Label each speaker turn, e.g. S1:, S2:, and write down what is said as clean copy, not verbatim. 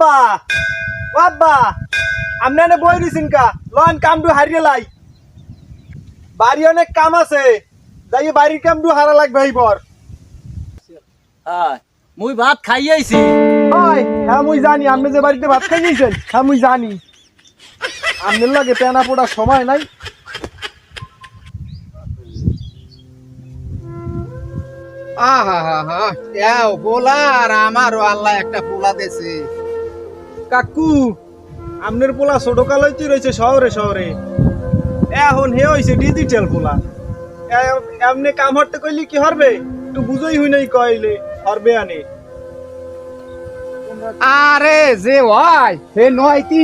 S1: আব্বা ও আব্বা আপনি এনে বই দিছেন কা লন কামডু হারিয়ে লাই বাড়ি অনেক কাম আছে যাই বাড়ির কামডু হারা লাগবে এইবার
S2: মুই ভাত খাইয়াইছি।
S1: হয় হ্যাঁ মুই জানি আপনি যে বাড়িতে ভাত খাই গেছেন হ্যাঁ মুই জানি আপনার লাগে পেনা পোড়ার সময় নাই
S3: পোলার আমারও আল্লাহ একটা পোলা দেছে।
S1: কাকু আপনার পোলা ছোট কালইতে রয়েছে শহরে শহরে এখন হে হইছে ডিজিটাল পোলা এমনি কাম হরতে কইলি কি হরবে একটু বুঝই হই নাই কইলে হরবে আনে
S3: আরে যে হয় হে নয়